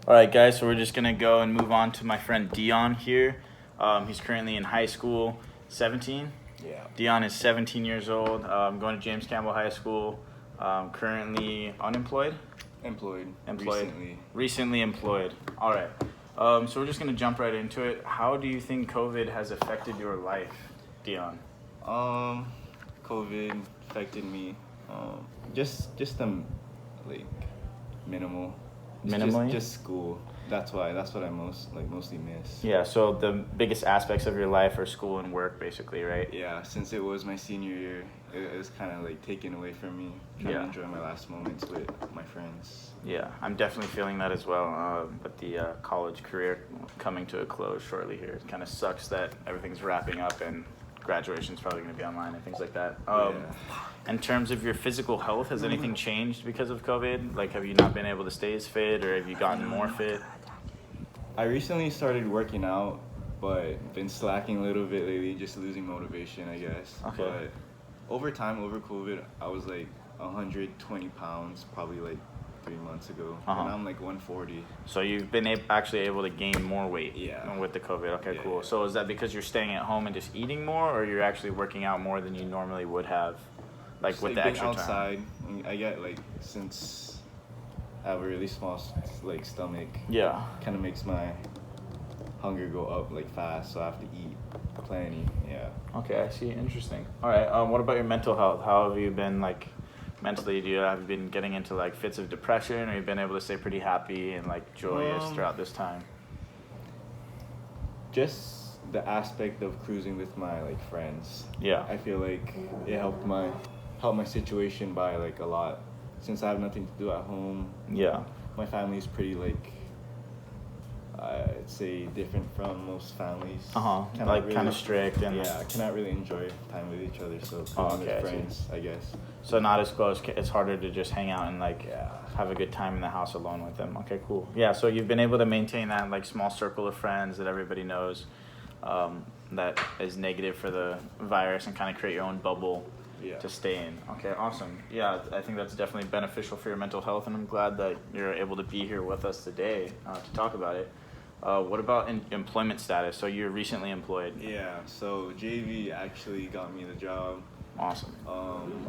All right, guys, so we're just going to go and move on to my friend Deon here. He's currently in high school, 17. Yeah. Deon is 17 years old, going to James Campbell High School, currently unemployed? Employed. Recently employed. All right. So we're just going to jump right into it. How do you think COVID has affected your life, Deon? COVID affected me. Just like minimal. Minimally? Just school. That's what I mostly miss. Yeah, so the biggest aspects of your life are school and work, basically, right? Yeah, since it was my senior year, it was kind of like taken away from me. Trying to enjoy my last moments with my friends. Yeah, I'm definitely feeling that as well. But the college career coming to a close shortly here, it kind of sucks that everything's wrapping up and graduation's probably going to be online and things like that. In terms of your physical health, has anything changed because of COVID? Like, have you not been able to stay as fit, or have you gotten more fit? I recently started working out, but been slacking a little bit lately, just losing motivation, I guess. Okay. But over time, over COVID, I was like 120 pounds, probably like 3 months ago. And I'm like 140. So you've been actually able to gain more weight with the COVID. Okay, Yeah, cool. yeah. So is that because you're staying at home and just eating more, or you're actually working out more than you normally would have, like Just, with like, the being extra outside, time? I get like, since I have a really small like stomach, Yeah. kind of makes my hunger go up like fast, so I have to eat plenty. Yeah. Okay, I see. Interesting. All right. What about your mental health? How have you been, like, mentally? Have you been getting into like fits of depression, or you've been able to stay pretty happy and like joyous throughout this time? Just the aspect of cruising with my like friends. Yeah. I feel like it helped my situation by like a lot, since I have nothing to do at home. Yeah. My family is pretty like, I'd say, different from most families. Like kind of strict and yeah, cannot really enjoy time with each other. So okay, with friends, I guess. So not as close. It's harder to just hang out and like have a good time in the house alone with them. Okay, cool. Yeah. So you've been able to maintain that like small circle of friends that everybody knows, that is negative for the virus, and kind of create your own bubble to stay in. Okay, awesome. Yeah, I think that's definitely beneficial for your mental health, and I'm glad that you're able to be here with us today to talk about it. What about employment status? So you're recently employed. Yeah, so JV actually got me the job. Awesome.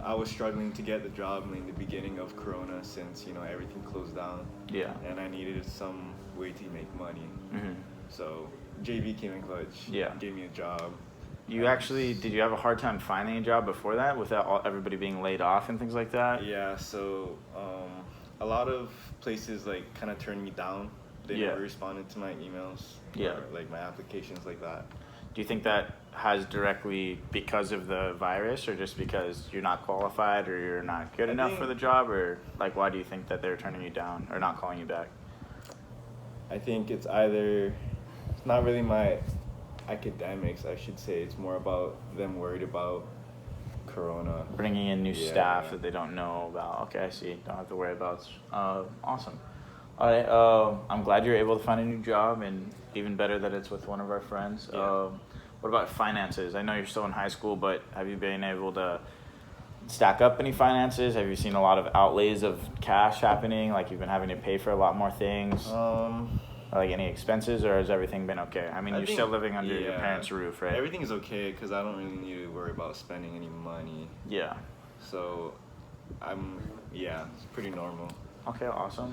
I was struggling to get the job in the beginning of Corona, since everything closed down. Yeah. And I needed some way to make money. Mm-hmm. So JV came in clutch. Yeah. Gave me a job. Did you have a hard time finding a job before that, without everybody being laid off and things like that? Yeah, so a lot of places like kind of turned me down. They never responded to my emails. Yeah. Or like my applications like that. Do you think that has directly because of the virus, or just because you're not qualified, or you're not good enough for the job, or like why do you think that they're turning you down or not calling you back? I think it's not really my academics, I should say. It's more about them worried about Corona. Bringing in new staff that they don't know about. Okay, I see. Don't have to worry about. Awesome. All right. I'm glad you're able to find a new job, and even better that it's with one of our friends. Yeah. What about finances? I know you're still in high school, but have you been able to stack up any finances? Have you seen a lot of outlays of cash happening? Like you've been having to pay for a lot more things? Like any expenses, or has everything been okay? I mean, you're still living under your parents' roof, right? Everything is okay, because I don't really need to worry about spending any money. Yeah. So, it's pretty normal. Okay, awesome.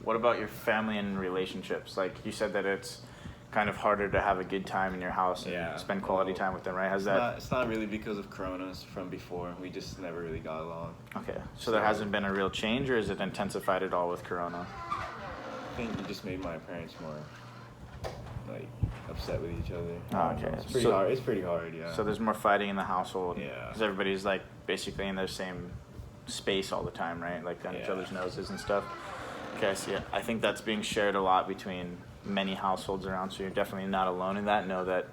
What about your family and relationships? Like you said that it's kind of harder to have a good time in your house and spend quality time with them, right? It's not really because of Coronas from before. We just never really got along. Okay, so there hasn't been a real change, or is it intensified at all with Corona? I think it just made my parents more like upset with each other. Oh, okay. It's pretty hard. It's pretty hard, yeah. So there's more fighting in the household. Yeah. Because everybody's like basically in their same space all the time, right? Like on each other's noses and stuff. Okay, so I think that's being shared a lot between many households around. So you're definitely not alone in that. Know that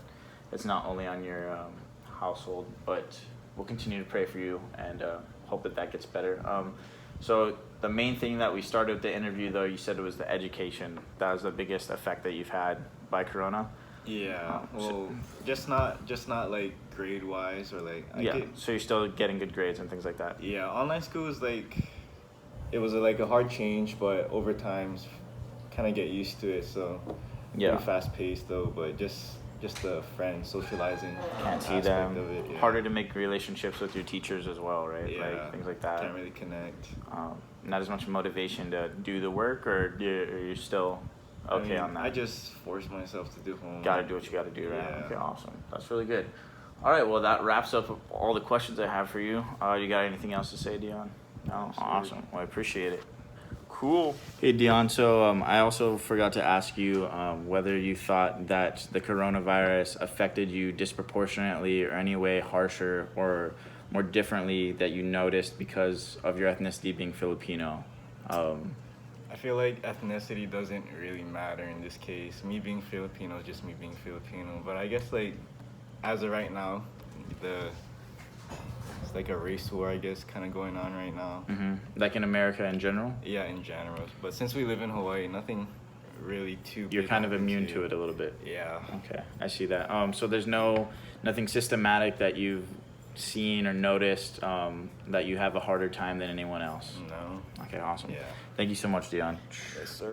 it's not only on your household, but we'll continue to pray for you and hope that gets better. So the main thing that we started with the interview, though, you said it was the education. That was the biggest effect that you've had by Corona. Yeah. Just not like grade wise or like. So you're still getting good grades and things like that. Yeah, online school is like, it was like a hard change, but over time, kind of get used to it. So Yeah. pretty fast paced though, but just the friends socializing. Can't see aspect them. Of it, yeah. Harder to make relationships with your teachers as well, right? Yeah. Like things like that. Can't really connect. Not as much motivation to do the work, or you're still okay on that? I just force myself to do homework. Gotta do what you gotta do, right? Yeah. Okay, awesome. That's really good. All right, well, that wraps up all the questions I have for you. You got anything else to say, Deon? No? Absolutely. Awesome. Well, I appreciate it. Cool. Hey, Deon, so I also forgot to ask you whether you thought that the coronavirus affected you disproportionately or any way harsher or more differently that you noticed because of your ethnicity being Filipino. I feel like ethnicity doesn't really matter in this case. Me being Filipino is just me being Filipino. But I guess, like, as of right now, it's like a race war, I guess, kind of going on right now. Mm-hmm. Like in America in general? Yeah, in general. But since we live in Hawaii, nothing really too You're big kind of happens immune here. to it a little bit. Yeah. Okay, I see that. So there's nothing systematic that you've seen or noticed that you have a harder time than anyone else? No. Okay, awesome. Yeah. Thank you so much, Deon. Yes, sir.